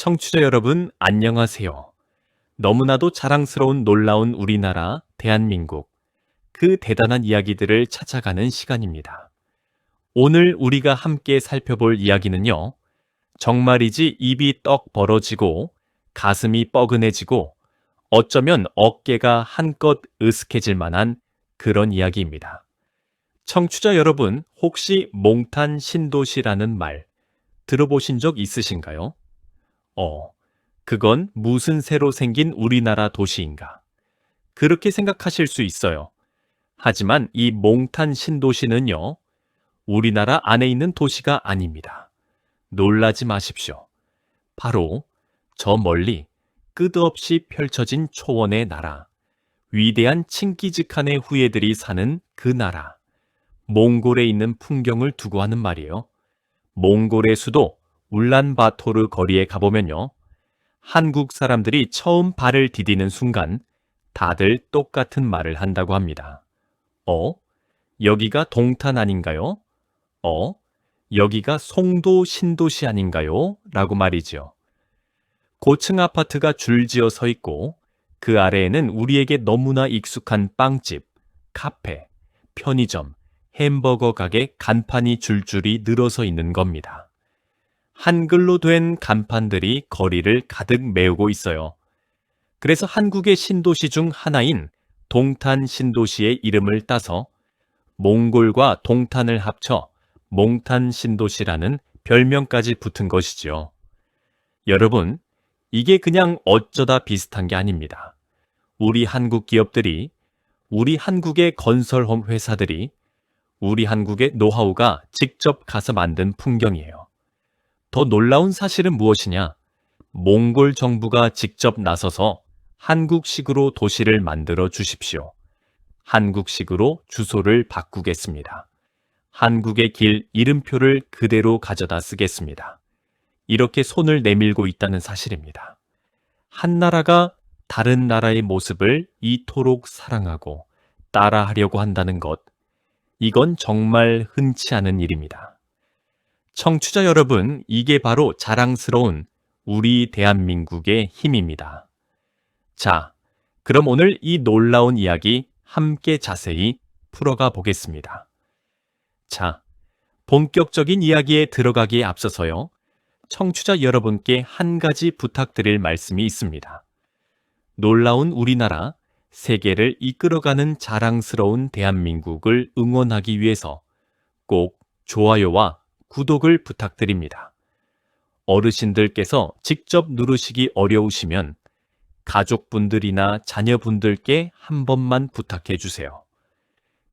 청취자 여러분, 안녕하세요. 너무나도 자랑스러운 놀라운 우리나라, 대한민국, 그 대단한 이야기들을 찾아가는 시간입니다. 오늘 우리가 함께 살펴볼 이야기는요, 정말이지 입이 떡 벌어지고 가슴이 뻐근해지고 어쩌면 어깨가 한껏 으스해질 만한 그런 이야기입니다. 청취자 여러분, 혹시 몽탄 신도시라는 말 들어보신 적 있으신가요? 그건 무슨 새로 생긴 우리나라 도시인가? 그렇게 생각하실 수 있어요. 하지만 이 몽탄 신도시는요, 우리나라 안에 있는 도시가 아닙니다. 놀라지 마십시오. 바로 저 멀리 끝없이 펼쳐진 초원의 나라, 위대한 칭기즈칸의 후예들이 사는 그 나라, 몽골에 있는 풍경을 두고 하는 말이에요. 몽골의 수도 울란바토르 거리에 가보면요, 한국 사람들이 처음 발을 디디는 순간 다들 똑같은 말을 한다고 합니다. 여기가 동탄 아닌가요? 여기가 송도 신도시 아닌가요? 라고 말이죠. 고층 아파트가 줄지어 서 있고 그 아래에는 우리에게 너무나 익숙한 빵집, 카페, 편의점, 햄버거 가게 간판이 줄줄이 늘어서 있는 겁니다. 한글로 된 간판들이 거리를 가득 메우고 있어요. 그래서 한국의 신도시 중 하나인 동탄 신도시의 이름을 따서 몽골과 동탄을 합쳐 몽탄 신도시라는 별명까지 붙은 것이죠. 여러분, 이게 그냥 어쩌다 비슷한 게 아닙니다. 우리 한국 기업들이, 우리 한국의 건설홈 회사들이, 우리 한국의 노하우가 직접 가서 만든 풍경이에요. 더 놀라운 사실은 무엇이냐? 몽골 정부가 직접 나서서 한국식으로 도시를 만들어 주십시오. 한국식으로 주소를 바꾸겠습니다. 한국의 길 이름표를 그대로 가져다 쓰겠습니다. 이렇게 손을 내밀고 있다는 사실입니다. 한 나라가 다른 나라의 모습을 이토록 사랑하고 따라하려고 한다는 것, 이건 정말 흔치 않은 일입니다. 청취자 여러분, 이게 바로 자랑스러운 우리 대한민국의 힘입니다. 자, 그럼 오늘 이 놀라운 이야기 함께 자세히 풀어가 보겠습니다. 자, 본격적인 이야기에 들어가기에 앞서서요, 청취자 여러분께 한 가지 부탁드릴 말씀이 있습니다. 놀라운 우리나라, 세계를 이끌어가는 자랑스러운 대한민국을 응원하기 위해서 꼭 좋아요와 구독을 부탁드립니다. 어르신들께서 직접 누르시기 어려우시면 가족분들이나 자녀분들께 한 번만 부탁해 주세요.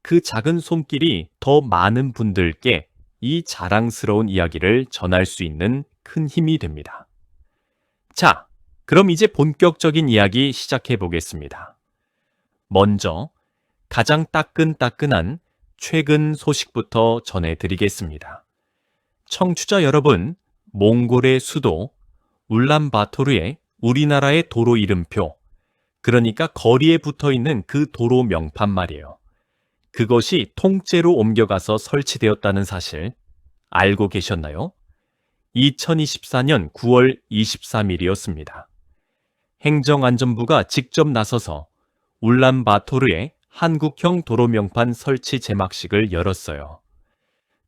그 작은 손길이 더 많은 분들께 이 자랑스러운 이야기를 전할 수 있는 큰 힘이 됩니다. 자, 그럼 이제 본격적인 이야기 시작해 보겠습니다. 먼저 가장 따끈따끈한 최근 소식부터 전해드리겠습니다. 청취자 여러분, 몽골의 수도 울란바토르의 우리나라의 도로 이름표, 그러니까 거리에 붙어 있는 그 도로 명판 말이에요. 그것이 통째로 옮겨가서 설치되었다는 사실 알고 계셨나요? 2024년 9월 23일이었습니다. 행정안전부가 직접 나서서 울란바토르의 한국형 도로 명판 설치 제막식을 열었어요.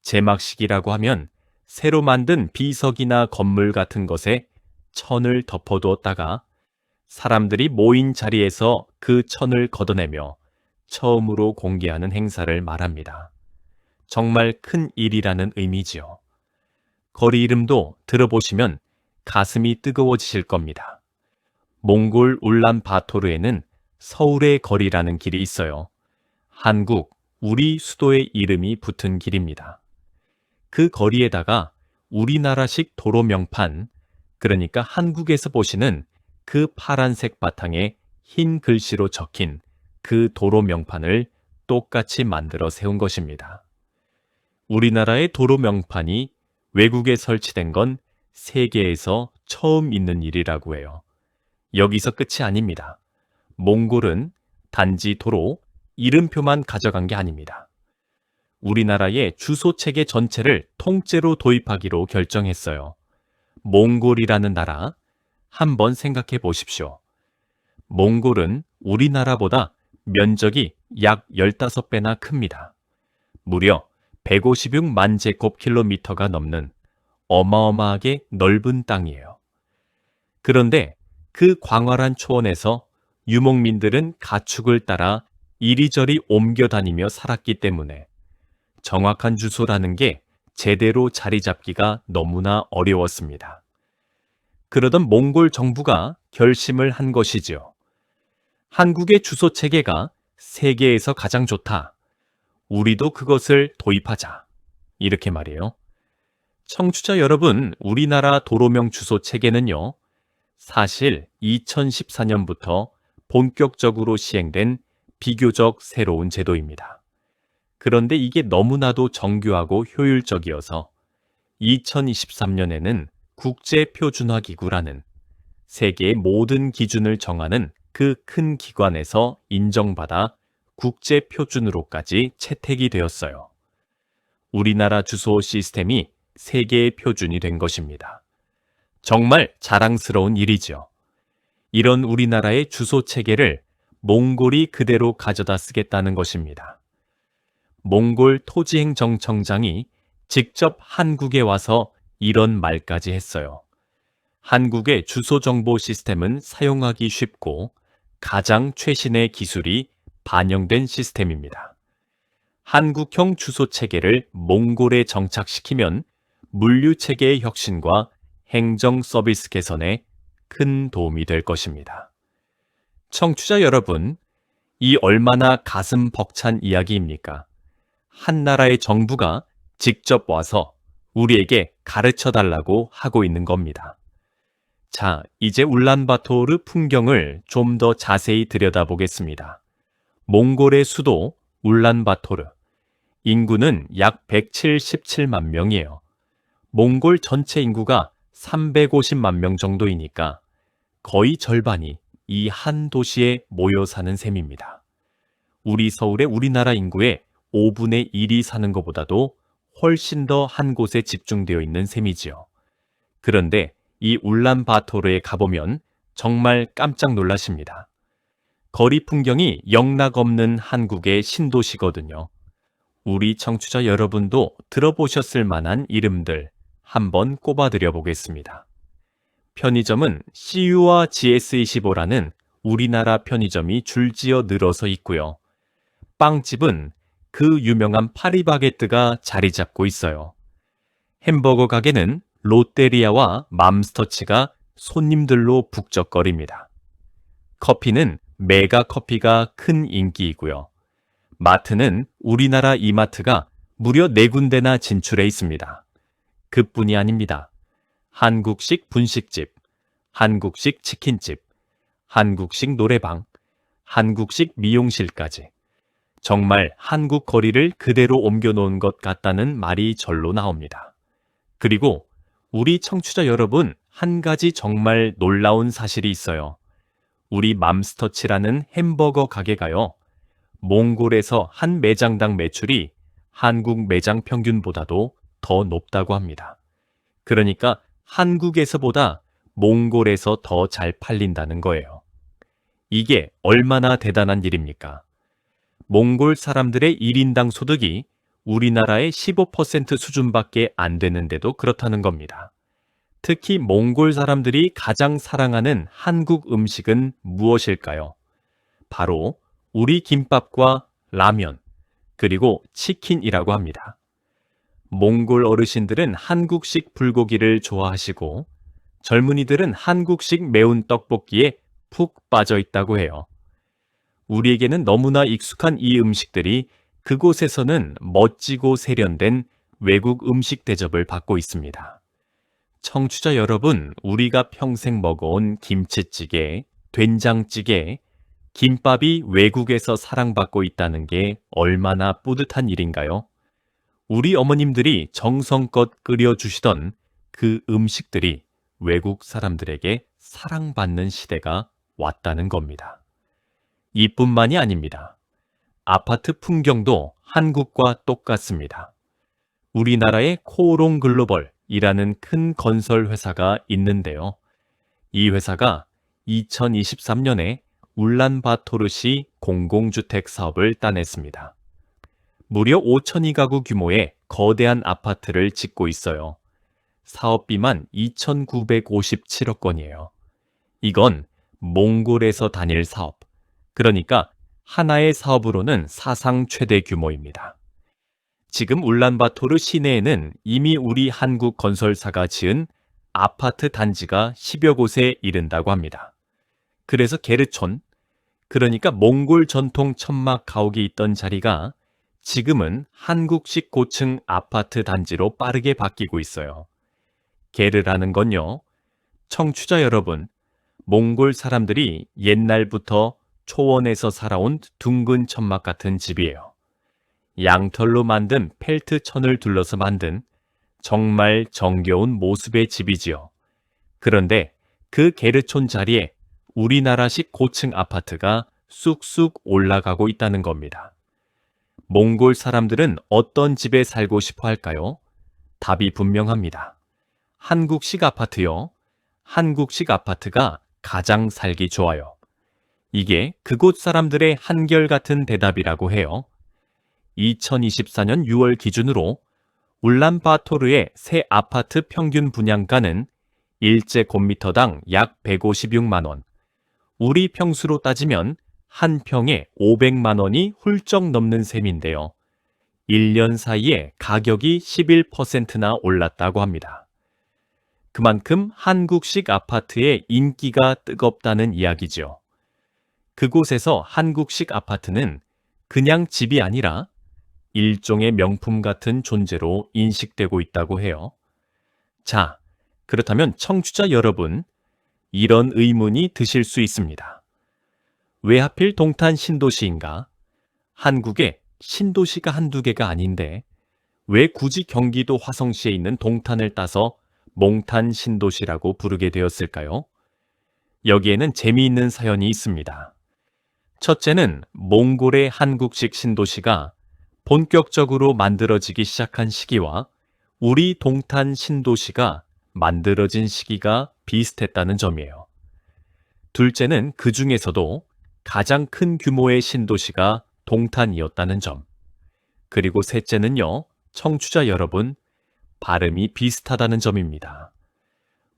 제막식이라고 하면 새로 만든 비석이나 건물 같은 것에 천을 덮어두었다가 사람들이 모인 자리에서 그 천을 걷어내며 처음으로 공개하는 행사를 말합니다. 정말 큰 일이라는 의미지요. 거리 이름도 들어보시면 가슴이 뜨거워지실 겁니다. 몽골 울란바토르에는 서울의 거리라는 길이 있어요. 한국, 우리 수도의 이름이 붙은 길입니다. 그 거리에다가 우리나라식 도로 명판, 그러니까 한국에서 보시는 그 파란색 바탕에 흰 글씨로 적힌 그 도로 명판을 똑같이 만들어 세운 것입니다. 우리나라의 도로 명판이 외국에 설치된 건 세계에서 처음 있는 일이라고 해요. 여기서 끝이 아닙니다. 몽골은 단지 도로 이름표만 가져간 게 아닙니다. 우리나라의 주소 체계 전체를 통째로 도입하기로 결정했어요. 몽골이라는 나라, 한번 생각해 보십시오. 몽골은 우리나라보다 면적이 약 15배나 큽니다. 무려 156만 제곱킬로미터가 넘는 어마어마하게 넓은 땅이에요. 그런데 그 광활한 초원에서 유목민들은 가축을 따라 이리저리 옮겨 다니며 살았기 때문에 정확한 주소라는 게 제대로 자리 잡기가 너무나 어려웠습니다. 그러던 몽골 정부가 결심을 한 것이지요. 한국의 주소 체계가 세계에서 가장 좋다. 우리도 그것을 도입하자. 이렇게 말이에요. 청취자 여러분, 우리나라 도로명 주소 체계는요, 사실 2014년부터 본격적으로 시행된 비교적 새로운 제도입니다. 그런데 이게 너무나도 정교하고 효율적이어서 2023년에는 국제표준화기구라는 세계의 모든 기준을 정하는 그 큰 기관에서 인정받아 국제표준으로까지 채택이 되었어요. 우리나라 주소 시스템이 세계의 표준이 된 것입니다. 정말 자랑스러운 일이죠. 이런 우리나라의 주소 체계를 몽골이 그대로 가져다 쓰겠다는 것입니다. 몽골 토지행정청장이 직접 한국에 와서 이런 말까지 했어요. 한국의 주소 정보 시스템은 사용하기 쉽고 가장 최신의 기술이 반영된 시스템입니다. 한국형 주소 체계를 몽골에 정착시키면 물류 체계의 혁신과 행정 서비스 개선에 큰 도움이 될 것입니다. 청취자 여러분, 이 얼마나 가슴 벅찬 이야기입니까? 한 나라의 정부가 직접 와서 우리에게 가르쳐 달라고 하고 있는 겁니다. 자, 이제 울란바토르 풍경을 좀 더 자세히 들여다보겠습니다. 몽골의 수도 울란바토르. 인구는 약 177만 명이에요. 몽골 전체 인구가 350만 명 정도이니까 거의 절반이 이 한 도시에 모여 사는 셈입니다. 우리 서울의 우리나라 인구의 5분의 1이 사는 것보다도 훨씬 더 한 곳에 집중되어 있는 셈이지요. 그런데 이 울란바토르에 가보면 정말 깜짝 놀라십니다. 거리 풍경이 영락없는 한국의 신도시거든요. 우리 청취자 여러분도 들어보셨을 만한 이름들 한번 꼽아드려 보겠습니다. 편의점은 CU와 GS25라는 우리나라 편의점이 줄지어 늘어서 있고요. 빵집은 그 유명한 파리바게뜨가 자리 잡고 있어요. 햄버거 가게는 롯데리아와 맘스터치가 손님들로 북적거립니다. 커피는 메가커피가 큰 인기이고요. 마트는 우리나라 이마트가 무려 4군데나 진출해 있습니다. 그뿐이 아닙니다. 한국식 분식집, 한국식 치킨집, 한국식 노래방, 한국식 미용실까지. 정말 한국 거리를 그대로 옮겨놓은 것 같다는 말이 절로 나옵니다. 그리고 우리 청취자 여러분, 한 가지 정말 놀라운 사실이 있어요. 우리 맘스터치라는 햄버거 가게가요, 몽골에서 한 매장당 매출이 한국 매장 평균보다도 더 높다고 합니다. 그러니까 한국에서보다 몽골에서 더 잘 팔린다는 거예요. 이게 얼마나 대단한 일입니까? 몽골 사람들의 1인당 소득이 우리나라의 15% 수준밖에 안 되는데도 그렇다는 겁니다. 특히 몽골 사람들이 가장 사랑하는 한국 음식은 무엇일까요? 바로 우리 김밥과 라면, 그리고 치킨이라고 합니다. 몽골 어르신들은 한국식 불고기를 좋아하시고 젊은이들은 한국식 매운 떡볶이에 푹 빠져 있다고 해요. 우리에게는 너무나 익숙한 이 음식들이 그곳에서는 멋지고 세련된 외국 음식 대접을 받고 있습니다. 청취자 여러분, 우리가 평생 먹어온 김치찌개, 된장찌개, 김밥이 외국에서 사랑받고 있다는 게 얼마나 뿌듯한 일인가요? 우리 어머님들이 정성껏 끓여주시던 그 음식들이 외국 사람들에게 사랑받는 시대가 왔다는 겁니다. 이뿐만이 아닙니다. 아파트 풍경도 한국과 똑같습니다. 우리나라의 코오롱 글로벌이라는 큰 건설 회사가 있는데요. 이 회사가 2023년에 울란바토르시 공공주택 사업을 따냈습니다. 무려 5,002 가구 규모의 거대한 아파트를 짓고 있어요. 사업비만 2,957억 원이에요. 이건 몽골에서 단일 사업, 그러니까 하나의 사업으로는 사상 최대 규모입니다. 지금 울란바토르 시내에는 이미 우리 한국 건설사가 지은 아파트 단지가 10여 곳에 이른다고 합니다. 그래서 게르촌, 그러니까 몽골 전통 천막 가옥이 있던 자리가 지금은 한국식 고층 아파트 단지로 빠르게 바뀌고 있어요. 게르라는 건요, 청취자 여러분, 몽골 사람들이 옛날부터 초원에서 살아온 둥근 천막 같은 집이에요. 양털로 만든 펠트천을 둘러서 만든 정말 정겨운 모습의 집이지요. 그런데 그 게르촌 자리에 우리나라식 고층 아파트가 쑥쑥 올라가고 있다는 겁니다. 몽골 사람들은 어떤 집에 살고 싶어 할까요? 답이 분명합니다. 한국식 아파트요. 한국식 아파트가 가장 살기 좋아요. 이게 그곳 사람들의 한결같은 대답이라고 해요. 2024년 6월 기준으로 울란바토르의 새 아파트 평균 분양가는 일제 곱미터당 약 156만 원, 우리 평수로 따지면 한 평에 500만 원이 훌쩍 넘는 셈인데요. 1년 사이에 가격이 11%나 올랐다고 합니다. 그만큼 한국식 아파트의 인기가 뜨겁다는 이야기죠. 그곳에서 한국식 아파트는 그냥 집이 아니라 일종의 명품 같은 존재로 인식되고 있다고 해요. 자, 그렇다면 청취자 여러분, 이런 의문이 드실 수 있습니다. 왜 하필 동탄 신도시인가? 한국에 신도시가 한두 개가 아닌데 왜 굳이 경기도 화성시에 있는 동탄을 따서 몽탄 신도시라고 부르게 되었을까요? 여기에는 재미있는 사연이 있습니다. 첫째는 몽골의 한국식 신도시가 본격적으로 만들어지기 시작한 시기와 우리 동탄 신도시가 만들어진 시기가 비슷했다는 점이에요. 둘째는 그 중에서도 가장 큰 규모의 신도시가 동탄이었다는 점. 그리고 셋째는요, 청취자 여러분, 발음이 비슷하다는 점입니다.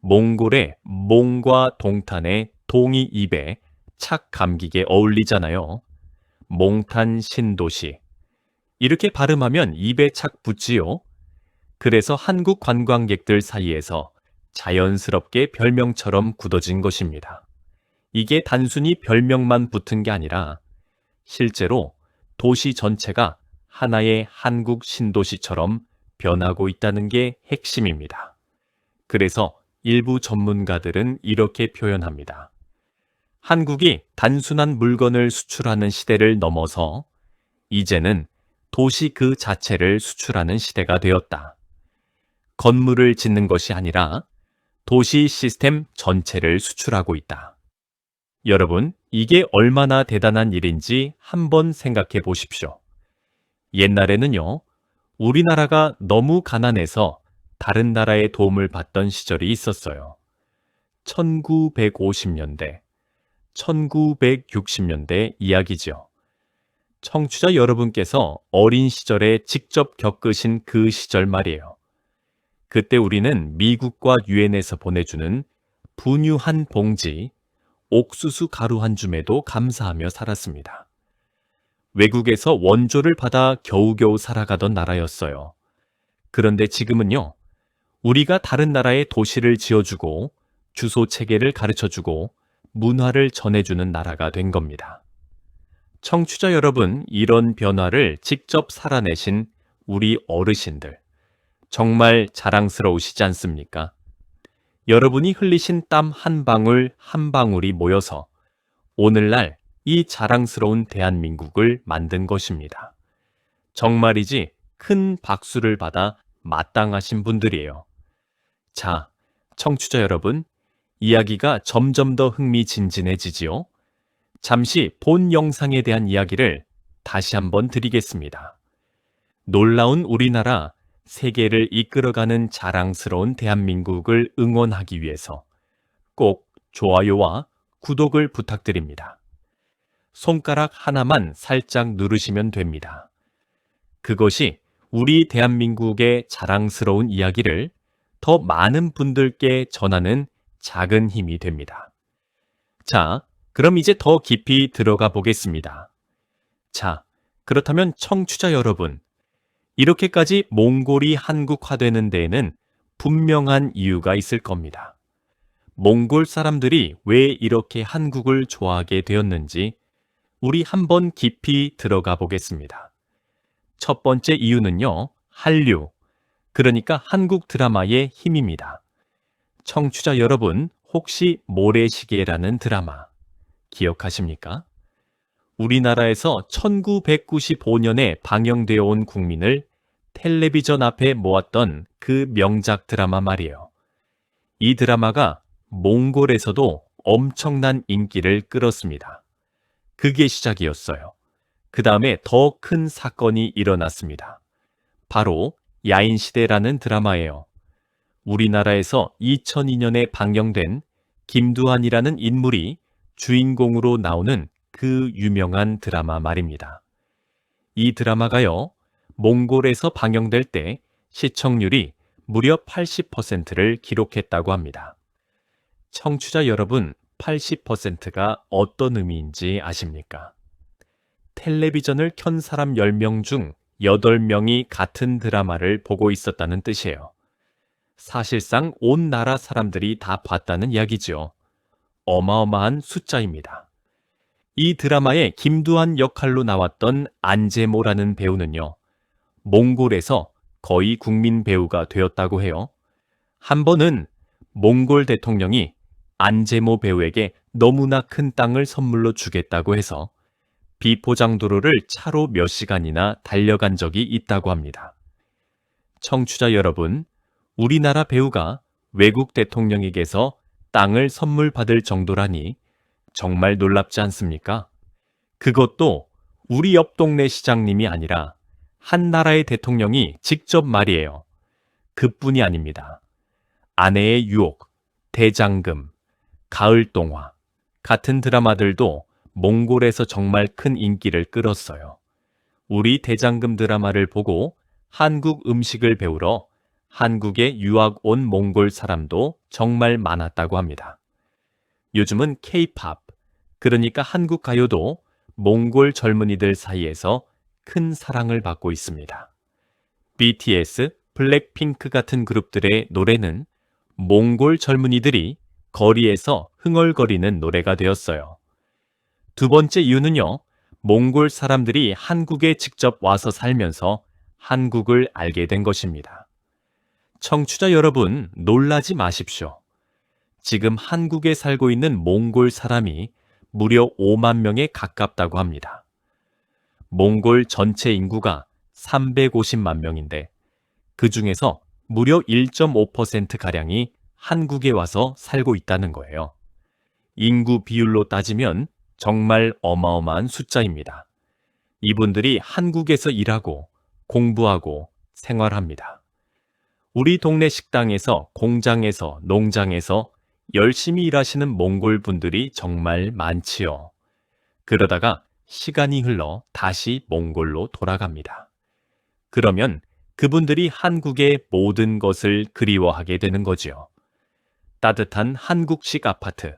몽골의 몽과 동탄의 동이 입에 착 감기게 어울리잖아요. 몽탄 신도시. 이렇게 발음하면 입에 착 붙지요. 그래서 한국 관광객들 사이에서 자연스럽게 별명처럼 굳어진 것입니다. 이게 단순히 별명만 붙은 게 아니라 실제로 도시 전체가 하나의 한국 신도시처럼 변하고 있다는 게 핵심입니다. 그래서 일부 전문가들은 이렇게 표현합니다. 한국이 단순한 물건을 수출하는 시대를 넘어서 이제는 도시 그 자체를 수출하는 시대가 되었다. 건물을 짓는 것이 아니라 도시 시스템 전체를 수출하고 있다. 여러분, 이게 얼마나 대단한 일인지 한번 생각해 보십시오. 옛날에는요, 우리나라가 너무 가난해서 다른 나라의 도움을 받던 시절이 있었어요. 1950년대, 1960년대 이야기죠. 청취자 여러분께서 어린 시절에 직접 겪으신 그 시절 말이에요. 그때 우리는 미국과 유엔에서 보내주는 분유 한 봉지, 옥수수 가루 한 줌에도 감사하며 살았습니다. 외국에서 원조를 받아 겨우겨우 살아가던 나라였어요. 그런데 지금은요, 우리가 다른 나라에 도시를 지어주고 주소 체계를 가르쳐주고 문화를 전해주는 나라가 된 겁니다. 청취자 여러분, 이런 변화를 직접 살아내신 우리 어르신들, 정말 자랑스러우시지 않습니까? 여러분이 흘리신 땀 한 방울 한 방울이 모여서 오늘날 이 자랑스러운 대한민국을 만든 것입니다. 정말이지 큰 박수를 받아 마땅하신 분들이에요. 자, 청취자 여러분, 이야기가 점점 더 흥미진진해지지요? 잠시 본 영상에 대한 이야기를 다시 한번 드리겠습니다. 놀라운 우리나라, 세계를 이끌어가는 자랑스러운 대한민국을 응원하기 위해서 꼭 좋아요와 구독을 부탁드립니다. 손가락 하나만 살짝 누르시면 됩니다. 그것이 우리 대한민국의 자랑스러운 이야기를 더 많은 분들께 전하는 작은 힘이 됩니다. 자, 그럼 이제 더 깊이 들어가 보겠습니다. 자, 그렇다면 청취자 여러분, 이렇게까지 몽골이 한국화되는 데에는 분명한 이유가 있을 겁니다. 몽골 사람들이 왜 이렇게 한국을 좋아하게 되었는지 우리 한번 깊이 들어가 보겠습니다. 첫 번째 이유는요, 한류, 그러니까 한국 드라마의 힘입니다. 청취자 여러분, 혹시 모래시계라는 드라마 기억하십니까? 우리나라에서 1995년에 방영되어 온 국민을 텔레비전 앞에 모았던 그 명작 드라마 말이에요. 이 드라마가 몽골에서도 엄청난 인기를 끌었습니다. 그게 시작이었어요. 그 다음에 더 큰 사건이 일어났습니다. 바로 야인시대라는 드라마예요. 우리나라에서 2002년에 방영된 김두한이라는 인물이 주인공으로 나오는 그 유명한 드라마 말입니다. 이 드라마가요, 몽골에서 방영될 때 시청률이 무려 80%를 기록했다고 합니다. 청취자 여러분, 80%가 어떤 의미인지 아십니까? 텔레비전을 켠 사람 10명 중 8명이 같은 드라마를 보고 있었다는 뜻이에요. 사실상 온 나라 사람들이 다 봤다는 이야기죠. 어마어마한 숫자입니다. 이 드라마에 김두한 역할로 나왔던 안제모라는 배우는요, 몽골에서 거의 국민 배우가 되었다고 해요. 한 번은 몽골 대통령이 안제모 배우에게 너무나 큰 땅을 선물로 주겠다고 해서 비포장도로를 차로 몇 시간이나 달려간 적이 있다고 합니다. 청취자 여러분, 우리나라 배우가 외국 대통령에게서 땅을 선물 받을 정도라니 정말 놀랍지 않습니까? 그것도 우리 옆 동네 시장님이 아니라 한 나라의 대통령이 직접 말이에요. 그뿐이 아닙니다. 아내의 유혹, 대장금, 가을동화 같은 드라마들도 몽골에서 정말 큰 인기를 끌었어요. 우리 대장금 드라마를 보고 한국 음식을 배우러 한국에 유학 온 몽골 사람도 정말 많았다고 합니다. 요즘은 K-팝, 그러니까 한국 가요도 몽골 젊은이들 사이에서 큰 사랑을 받고 있습니다. BTS, 블랙핑크 같은 그룹들의 노래는 몽골 젊은이들이 거리에서 흥얼거리는 노래가 되었어요. 두 번째 이유는요, 몽골 사람들이 한국에 직접 와서 살면서 한국을 알게 된 것입니다. 청취자 여러분, 놀라지 마십시오. 지금 한국에 살고 있는 몽골 사람이 무려 5만 명에 가깝다고 합니다. 몽골 전체 인구가 350만 명인데 그 중에서 무려 1.5%가량이 한국에 와서 살고 있다는 거예요. 인구 비율로 따지면 정말 어마어마한 숫자입니다. 이분들이 한국에서 일하고 공부하고 생활합니다. 우리 동네 식당에서, 공장에서, 농장에서 열심히 일하시는 몽골 분들이 정말 많지요. 그러다가 시간이 흘러 다시 몽골로 돌아갑니다. 그러면 그분들이 한국의 모든 것을 그리워하게 되는 거지요. 따뜻한 한국식 아파트,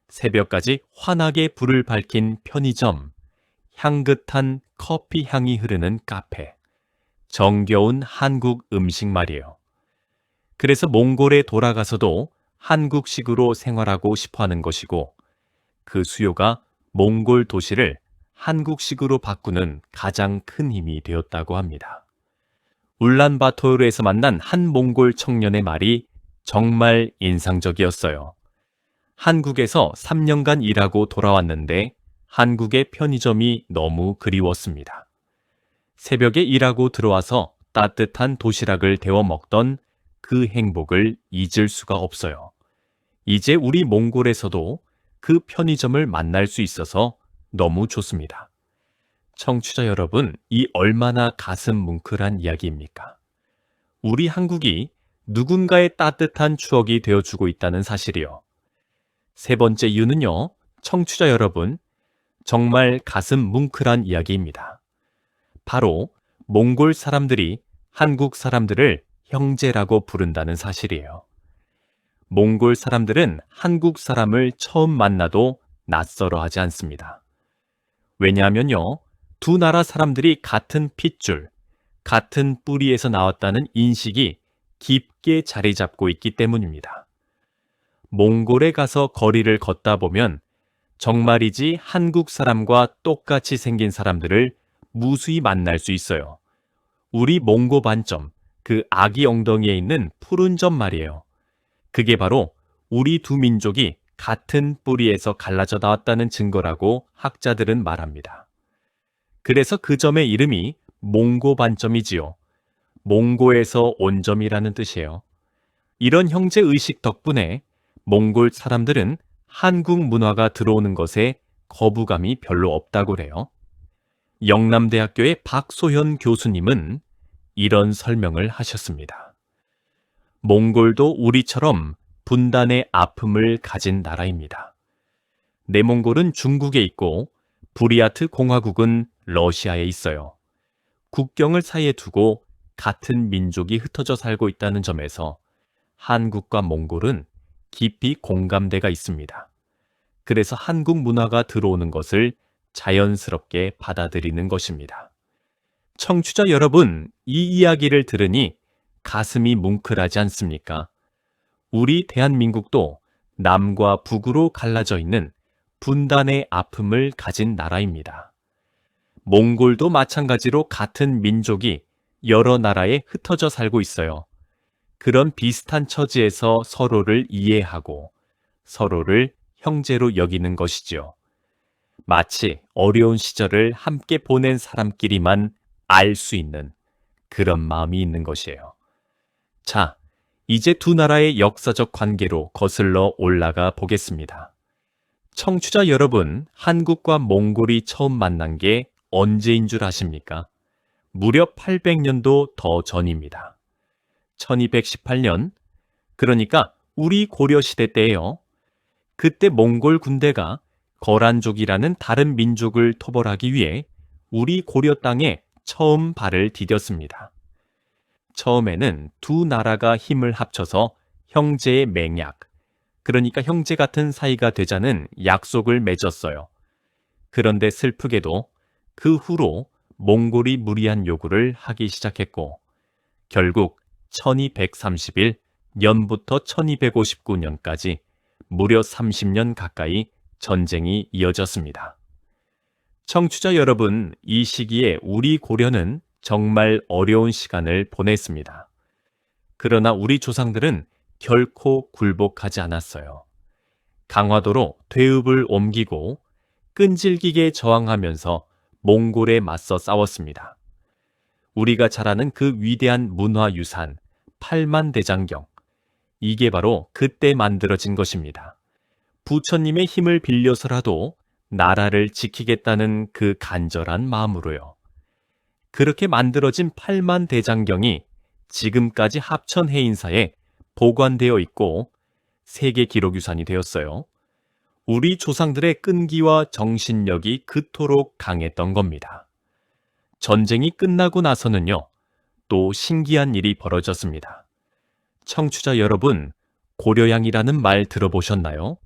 새벽까지 환하게 불을 밝힌 편의점, 향긋한 커피 향이 흐르는 카페, 정겨운 한국 음식 말이에요. 그래서 몽골에 돌아가서도 한국식으로 생활하고 싶어 하는 것이고, 그 수요가 몽골 도시를 한국식으로 바꾸는 가장 큰 힘이 되었다고 합니다. 울란바토르에서 만난 한 몽골 청년의 말이 정말 인상적이었어요. 한국에서 3년간 일하고 돌아왔는데 한국의 편의점이 너무 그리웠습니다. 새벽에 일하고 들어와서 따뜻한 도시락을 데워 먹던 그 행복을 잊을 수가 없어요. 이제 우리 몽골에서도 그 편의점을 만날 수 있어서 너무 좋습니다. 청취자 여러분, 이 얼마나 가슴 뭉클한 이야기입니까? 우리 한국이 누군가의 따뜻한 추억이 되어주고 있다는 사실이요. 세 번째 이유는요, 청취자 여러분, 정말 가슴 뭉클한 이야기입니다. 바로 몽골 사람들이 한국 사람들을 형제라고 부른다는 사실이에요. 몽골 사람들은 한국 사람을 처음 만나도 낯설어 하지 않습니다. 왜냐하면요, 두 나라 사람들이 같은 핏줄, 같은 뿌리에서 나왔다는 인식이 깊게 자리 잡고 있기 때문입니다. 몽골에 가서 거리를 걷다 보면 정말이지 한국 사람과 똑같이 생긴 사람들을 무수히 만날 수 있어요. 우리 몽고 반점, 그 아기 엉덩이에 있는 푸른 점 말이에요. 그게 바로 우리 두 민족이 같은 뿌리에서 갈라져 나왔다는 증거라고 학자들은 말합니다. 그래서 그 점의 이름이 몽고 반점이지요. 몽고에서 온 점이라는 뜻이에요. 이런 형제 의식 덕분에 몽골 사람들은 한국 문화가 들어오는 것에 거부감이 별로 없다고 그래요. 영남대학교의 박소현 교수님은 이런 설명을 하셨습니다. 몽골도 우리처럼 분단의 아픔을 가진 나라입니다. 내몽골은 중국에 있고 부리아트 공화국은 러시아에 있어요. 국경을 사이에 두고 같은 민족이 흩어져 살고 있다는 점에서 한국과 몽골은 깊이 공감대가 있습니다. 그래서 한국 문화가 들어오는 것을 자연스럽게 받아들이는 것입니다. 청취자 여러분, 이 이야기를 들으니 가슴이 뭉클하지 않습니까? 우리 대한민국도 남과 북으로 갈라져 있는 분단의 아픔을 가진 나라입니다. 몽골도 마찬가지로 같은 민족이 여러 나라에 흩어져 살고 있어요. 그런 비슷한 처지에서 서로를 이해하고 서로를 형제로 여기는 것이지요. 마치 어려운 시절을 함께 보낸 사람끼리만 알 수 있는 그런 마음이 있는 것이에요. 자, 이제 두 나라의 역사적 관계로 거슬러 올라가 보겠습니다. 청취자 여러분, 한국과 몽골이 처음 만난 게 언제인 줄 아십니까? 무려 800년도 더 전입니다. 1218년, 그러니까 우리 고려시대 때예요. 그때 몽골 군대가 거란족이라는 다른 민족을 토벌하기 위해 우리 고려 땅에 처음 발을 디뎠습니다. 처음에는 두 나라가 힘을 합쳐서 형제의 맹약, 그러니까 형제 같은 사이가 되자는 약속을 맺었어요. 그런데 슬프게도 그 후로 몽골이 무리한 요구를 하기 시작했고 결국 1231년부터 1259년까지 무려 30년 가까이 전쟁이 이어졌습니다. 청취자 여러분, 이 시기에 우리 고려는 정말 어려운 시간을 보냈습니다. 그러나 우리 조상들은 결코 굴복하지 않았어요. 강화도로 퇴읍을 옮기고 끈질기게 저항하면서 몽골에 맞서 싸웠습니다. 우리가 잘 아는 그 위대한 문화유산, 팔만대장경. 이게 바로 그때 만들어진 것입니다. 부처님의 힘을 빌려서라도 나라를 지키겠다는 그 간절한 마음으로요. 그렇게 만들어진 팔만대장경이 지금까지 합천해인사에 보관되어 있고 세계 기록유산이 되었어요. 우리 조상들의 끈기와 정신력이 그토록 강했던 겁니다. 전쟁이 끝나고 나서는요, 또 신기한 일이 벌어졌습니다. 청취자 여러분, 고려양이라는 말 들어보셨나요?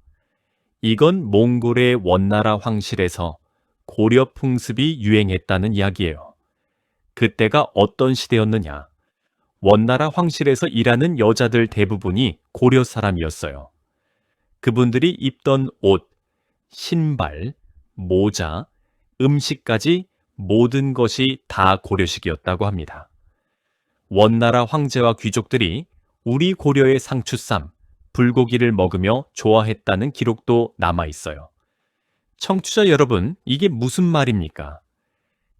이건 몽골의 원나라 황실에서 고려 풍습이 유행했다는 이야기예요. 그때가 어떤 시대였느냐? 원나라 황실에서 일하는 여자들 대부분이 고려 사람이었어요. 그분들이 입던 옷, 신발, 모자, 음식까지 모든 것이 다 고려식이었다고 합니다. 원나라 황제와 귀족들이 우리 고려의 상추쌈, 불고기를 먹으며 좋아했다는 기록도 남아 있어요. 청취자 여러분, 이게 무슨 말입니까?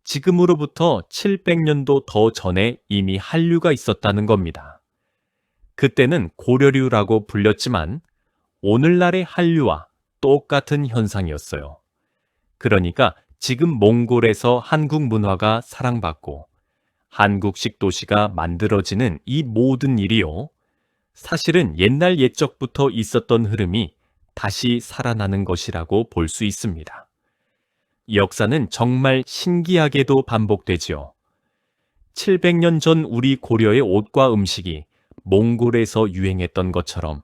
지금으로부터 700년도 더 전에 이미 한류가 있었다는 겁니다. 그때는 고려류라고 불렸지만 오늘날의 한류와 똑같은 현상이었어요. 그러니까 지금 몽골에서 한국 문화가 사랑받고 한국식 도시가 만들어지는 이 모든 일이요. 사실은 옛날 옛적부터 있었던 흐름이 다시 살아나는 것이라고 볼 수 있습니다. 역사는 정말 신기하게도 반복되지요. 700년 전 우리 고려의 옷과 음식이 몽골에서 유행했던 것처럼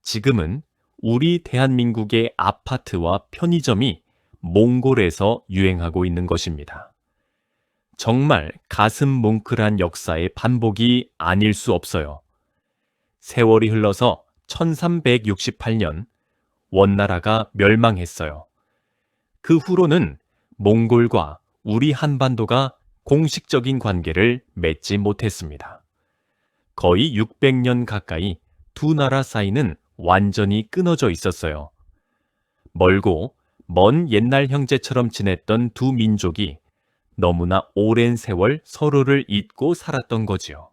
지금은 우리 대한민국의 아파트와 편의점이 몽골에서 유행하고 있는 것입니다. 정말 가슴 뭉클한 역사의 반복이 아닐 수 없어요. 세월이 흘러서 1368년 원나라가 멸망했어요. 그 후로는 몽골과 우리 한반도가 공식적인 관계를 맺지 못했습니다. 거의 600년 가까이 두 나라 사이는 완전히 끊어져 있었어요. 멀고 먼 옛날 형제처럼 지냈던 두 민족이 너무나 오랜 세월 서로를 잊고 살았던 거지요.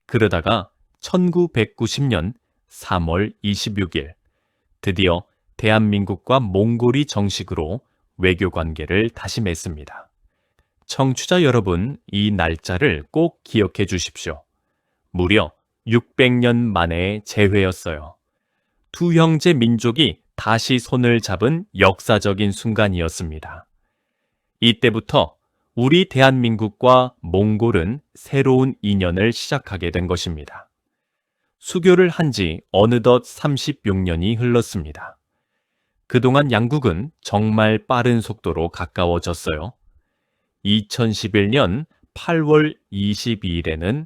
그러다가 1990년 3월 26일 드디어 대한민국과 몽골이 정식으로 외교 관계를 다시 맺습니다. 청취자 여러분, 이 날짜를 꼭 기억해 주십시오. 무려 600년 만의 재회였어요. 두 형제 민족이 다시 손을 잡은 역사적인 순간이었습니다. 이때부터 우리 대한민국과 몽골은 새로운 인연을 시작하게 된 것입니다. 수교를 한 지 어느덧 36년이 흘렀습니다. 그동안 양국은 정말 빠른 속도로 가까워졌어요. 2011년 8월 22일에는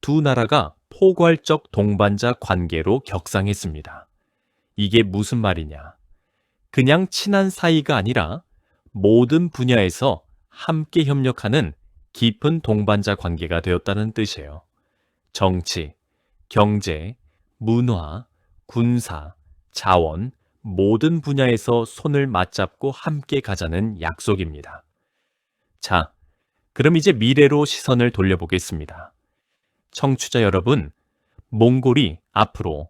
두 나라가 포괄적 동반자 관계로 격상했습니다. 이게 무슨 말이냐? 그냥 친한 사이가 아니라 모든 분야에서 함께 협력하는 깊은 동반자 관계가 되었다는 뜻이에요. 정치, 경제, 문화, 군사, 자원, 모든 분야에서 손을 맞잡고 함께 가자는 약속입니다. 자, 그럼 이제 미래로 시선을 돌려보겠습니다. 청취자 여러분, 몽골이 앞으로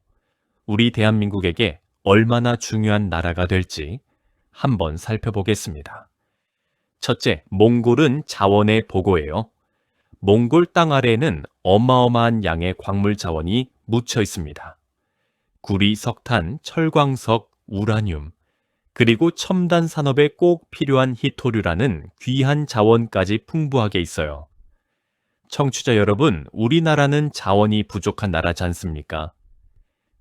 우리 대한민국에게 얼마나 중요한 나라가 될지 한번 살펴보겠습니다. 첫째, 몽골은 자원의 보고예요. 몽골 땅 아래에는 어마어마한 양의 광물 자원이 묻혀 있습니다. 구리, 석탄, 철광석, 우라늄, 그리고 첨단 산업에 꼭 필요한 희토류라는 귀한 자원까지 풍부하게 있어요. 청취자 여러분, 우리나라는 자원이 부족한 나라지 않습니까?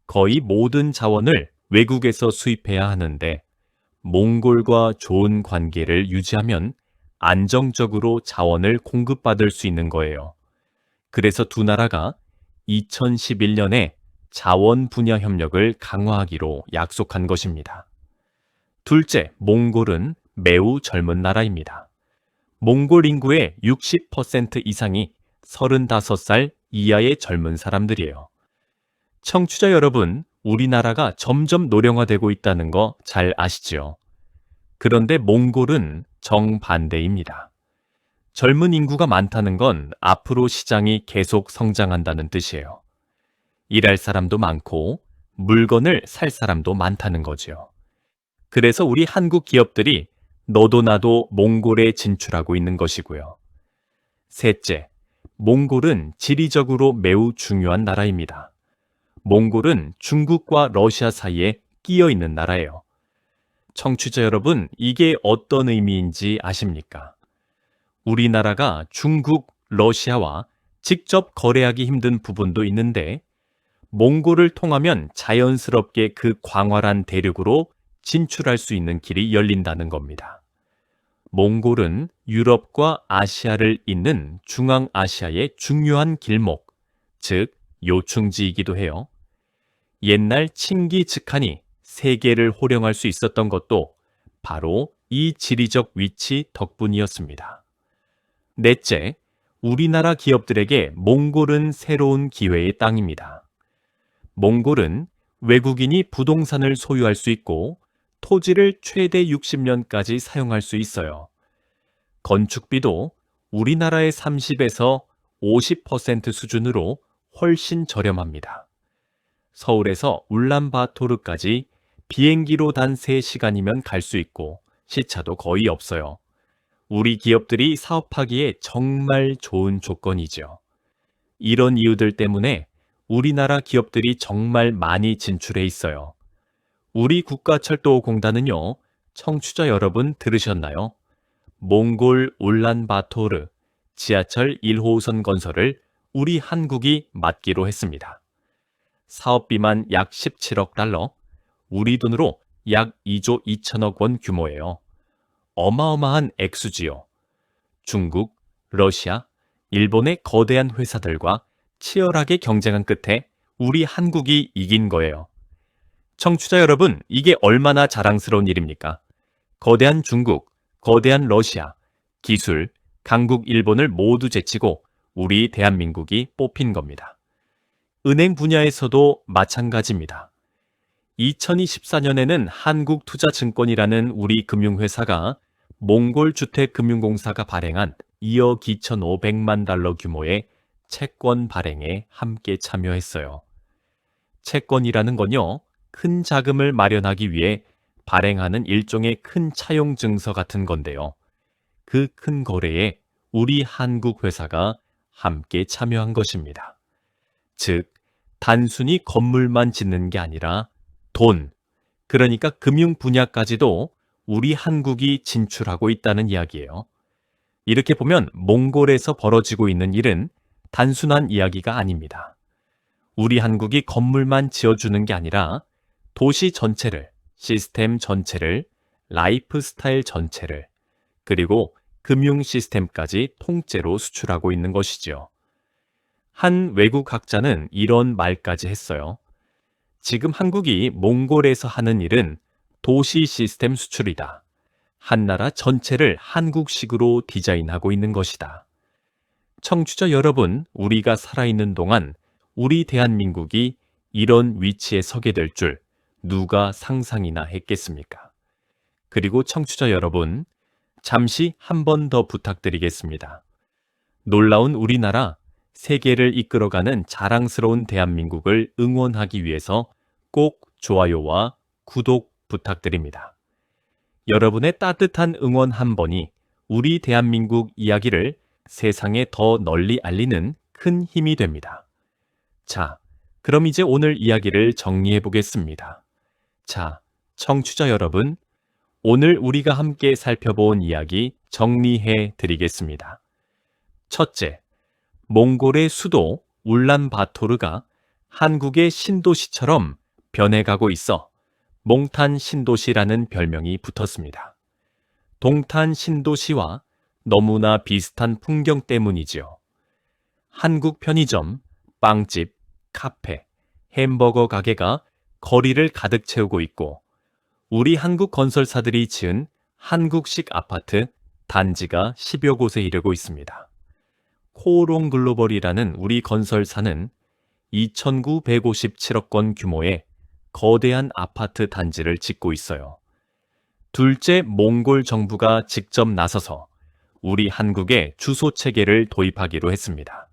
거의 모든 자원을 외국에서 수입해야 하는데 몽골과 좋은 관계를 유지하면 안정적으로 자원을 공급받을 수 있는 거예요. 그래서 두 나라가 2011년에 자원 분야 협력을 강화하기로 약속한 것입니다. 둘째, 몽골은 매우 젊은 나라입니다. 몽골 인구의 60% 이상이 35살 이하의 젊은 사람들이에요. 청취자 여러분, 우리나라가 점점 노령화되고 있다는 거 잘 아시죠? 그런데 몽골은 정반대입니다. 젊은 인구가 많다는 건 앞으로 시장이 계속 성장한다는 뜻이에요. 일할 사람도 많고 물건을 살 사람도 많다는 거죠. 그래서 우리 한국 기업들이 너도 나도 몽골에 진출하고 있는 것이고요. 셋째, 몽골은 지리적으로 매우 중요한 나라입니다. 몽골은 중국과 러시아 사이에 끼어 있는 나라예요. 청취자 여러분, 이게 어떤 의미인지 아십니까? 우리나라가 중국, 러시아와 직접 거래하기 힘든 부분도 있는데 몽골을 통하면 자연스럽게 그 광활한 대륙으로 진출할 수 있는 길이 열린다는 겁니다. 몽골은 유럽과 아시아를 잇는 중앙아시아의 중요한 길목, 즉 요충지이기도 해요. 옛날 칭기즈칸이 세계를 호령할 수 있었던 것도 바로 이 지리적 위치 덕분이었습니다. 넷째, 우리나라 기업들에게 몽골은 새로운 기회의 땅입니다. 몽골은 외국인이 부동산을 소유할 수 있고 토지를 최대 60년까지 사용할 수 있어요. 건축비도 우리나라의 30에서 50% 수준으로 훨씬 저렴합니다. 서울에서 울란바토르까지 비행기로 단 3시간이면 갈 수 있고 시차도 거의 없어요. 우리 기업들이 사업하기에 정말 좋은 조건이죠. 이런 이유들 때문에 우리나라 기업들이 정말 많이 진출해 있어요. 우리 국가철도공단은요, 청취자 여러분 들으셨나요? 몽골 울란바토르 지하철 1호선 건설을 우리 한국이 맡기로 했습니다. 사업비만 약 17억 달러, 우리 돈으로 약 2조 2천억 원 규모예요. 어마어마한 액수지요. 중국, 러시아, 일본의 거대한 회사들과 치열하게 경쟁한 끝에 우리 한국이 이긴 거예요. 청취자 여러분, 이게 얼마나 자랑스러운 일입니까? 거대한 중국, 거대한 러시아, 기술, 강국 일본을 모두 제치고 우리 대한민국이 뽑힌 겁니다. 은행 분야에서도 마찬가지입니다. 2024년에는 한국투자증권이라는 우리 금융회사가 몽골 주택금융공사가 발행한 2억 2,500만 달러 규모의 채권 발행에 함께 참여했어요. 채권이라는 건요, 큰 자금을 마련하기 위해 발행하는 일종의 큰 차용 증서 같은 건데요. 그 큰 거래에 우리 한국 회사가 함께 참여한 것입니다. 즉, 단순히 건물만 짓는 게 아니라 돈, 그러니까 금융 분야까지도 우리 한국이 진출하고 있다는 이야기예요. 이렇게 보면 몽골에서 벌어지고 있는 일은 단순한 이야기가 아닙니다. 우리 한국이 건물만 지어주는 게 아니라 도시 전체를, 시스템 전체를, 라이프 스타일 전체를, 그리고 금융 시스템까지 통째로 수출하고 있는 것이죠. 한 외국 학자는 이런 말까지 했어요. 지금 한국이 몽골에서 하는 일은 도시 시스템 수출이다. 한 나라 전체를 한국식으로 디자인하고 있는 것이다. 청취자 여러분, 우리가 살아있는 동안 우리 대한민국이 이런 위치에 서게 될 줄 누가 상상이나 했겠습니까? 그리고 청취자 여러분, 잠시 한 번 더 부탁드리겠습니다. 놀라운 우리나라, 세계를 이끌어가는 자랑스러운 대한민국을 응원하기 위해서 꼭 좋아요와 구독 부탁드립니다. 여러분의 따뜻한 응원 한 번이 우리 대한민국 이야기를 세상에 더 널리 알리는 큰 힘이 됩니다. 자, 그럼 이제 오늘 이야기를 정리해 보겠습니다. 자, 청취자 여러분, 오늘 우리가 함께 살펴본 이야기 정리해 드리겠습니다. 첫째, 몽골의 수도 울란바토르가 한국의 신도시처럼 변해가고 있어 몽탄 신도시라는 별명이 붙었습니다. 동탄 신도시와 너무나 비슷한 풍경 때문이지요. 한국 편의점, 빵집, 카페, 햄버거 가게가 거리를 가득 채우고 있고 우리 한국 건설사들이 지은 한국식 아파트 단지가 10여 곳에 이르고 있습니다. 코오롱 글로벌이라는 우리 건설사는 2,957억 원 규모의 거대한 아파트 단지를 짓고 있어요. 둘째, 몽골 정부가 직접 나서서 우리 한국에 주소 체계를 도입하기로 했습니다.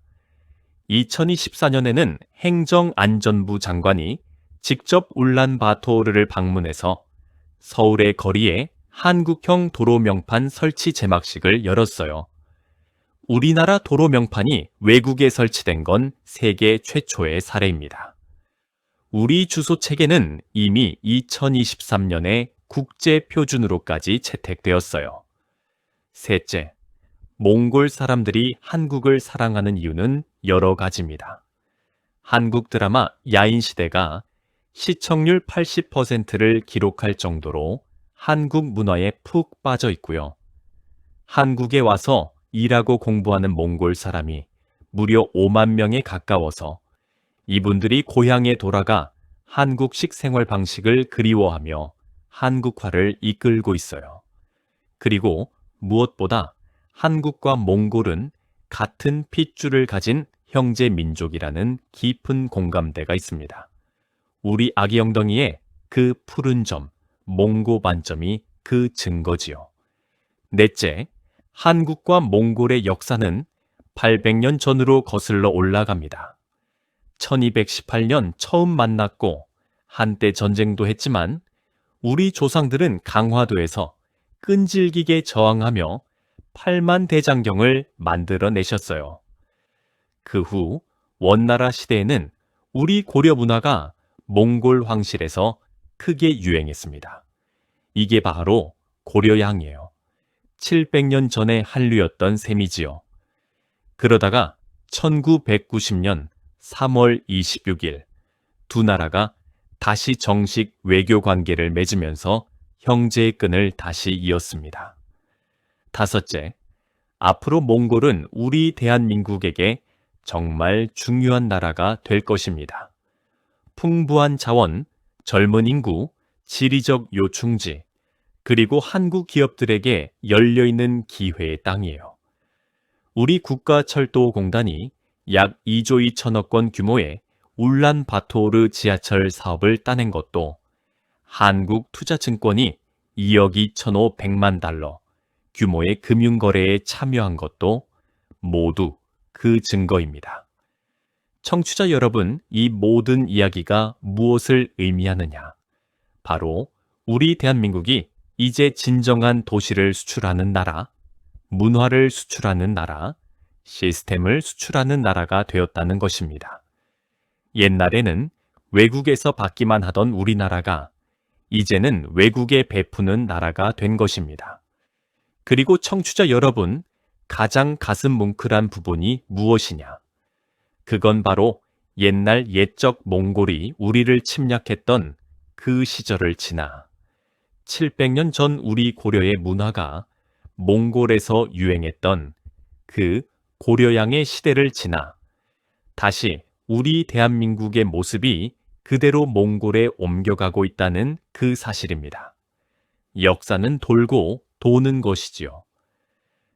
2024년에는 행정안전부 장관이 직접 울란바토르를 방문해서 서울의 거리에 한국형 도로 명판 설치 제막식을 열었어요. 우리나라 도로 명판이 외국에 설치된 건 세계 최초의 사례입니다. 우리 주소 체계는 이미 2023년에 국제 표준으로까지 채택되었어요. 셋째, 몽골 사람들이 한국을 사랑하는 이유는 여러 가지입니다. 한국 드라마 야인시대가 시청률 80%를 기록할 정도로 한국 문화에 푹 빠져 있고요. 한국에 와서 일하고 공부하는 몽골 사람이 무려 5만 명에 가까워서 이분들이 고향에 돌아가 한국식 생활 방식을 그리워하며 한국화를 이끌고 있어요. 그리고 무엇보다 한국과 몽골은 같은 핏줄을 가진 형제 민족이라는 깊은 공감대가 있습니다. 우리 아기 엉덩이에 그 푸른 점, 몽고 반점이 그 증거지요. 넷째, 한국과 몽골의 역사는 800년 전으로 거슬러 올라갑니다. 1218년 처음 만났고 한때 전쟁도 했지만 우리 조상들은 강화도에서 끈질기게 저항하며 8만 대장경을 만들어내셨어요. 그 후 원나라 시대에는 우리 고려 문화가 몽골 황실에서 크게 유행했습니다. 이게 바로 고려양이에요. 700년 전의 한류였던 셈이지요. 그러다가 1990년 3월 26일 두 나라가 다시 정식 외교 관계를 맺으면서 형제의 끈을 다시 이었습니다. 다섯째, 앞으로 몽골은 우리 대한민국에게 정말 중요한 나라가 될 것입니다. 풍부한 자원, 젊은 인구, 지리적 요충지, 그리고 한국 기업들에게 열려있는 기회의 땅이에요. 우리 국가철도공단이 약 2조 2천억 원 규모의 울란바토르 지하철 사업을 따낸 것도, 한국투자증권이 2억 2,500만 달러 규모의 금융거래에 참여한 것도 모두 그 증거입니다. 청취자 여러분, 이 모든 이야기가 무엇을 의미하느냐? 바로 우리 대한민국이 이제 진정한 도시를 수출하는 나라, 문화를 수출하는 나라, 시스템을 수출하는 나라가 되었다는 것입니다. 옛날에는 외국에서 받기만 하던 우리나라가 이제는 외국에 베푸는 나라가 된 것입니다. 그리고 청취자 여러분, 가장 가슴 뭉클한 부분이 무엇이냐? 그건 바로 옛날 옛적 몽골이 우리를 침략했던 그 시절을 지나 700년 전 우리 고려의 문화가 몽골에서 유행했던 그 고려양의 시대를 지나 다시 우리 대한민국의 모습이 그대로 몽골에 옮겨가고 있다는 그 사실입니다. 역사는 돌고 도는 것이지요.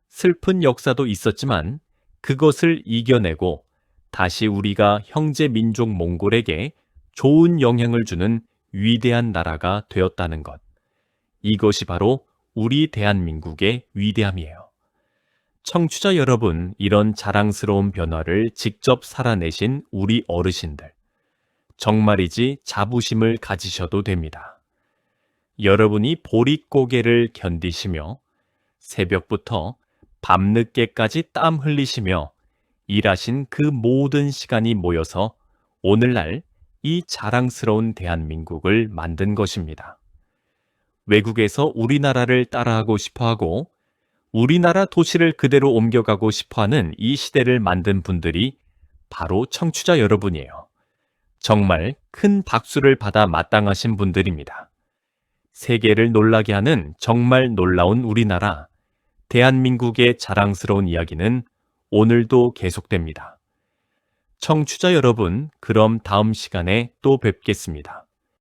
슬픈 역사도 있었지만 그것을 이겨내고 다시 우리가 형제 민족 몽골에게 좋은 영향을 주는 위대한 나라가 되었다는 것. 이것이 바로 우리 대한민국의 위대함이에요. 청취자 여러분, 이런 자랑스러운 변화를 직접 살아내신 우리 어르신들, 정말이지 자부심을 가지셔도 됩니다. 여러분이 보릿고개를 견디시며 새벽부터 밤늦게까지 땀 흘리시며 일하신 그 모든 시간이 모여서 오늘날 이 자랑스러운 대한민국을 만든 것입니다. 외국에서 우리나라를 따라하고 싶어하고 우리나라 도시를 그대로 옮겨가고 싶어하는 이 시대를 만든 분들이 바로 청취자 여러분이에요. 정말 큰 박수를 받아 마땅하신 분들입니다. 세계를 놀라게 하는 정말 놀라운 우리나라, 대한민국의 자랑스러운 이야기는 오늘도 계속됩니다. 청취자 여러분, 그럼 다음 시간에 또 뵙겠습니다.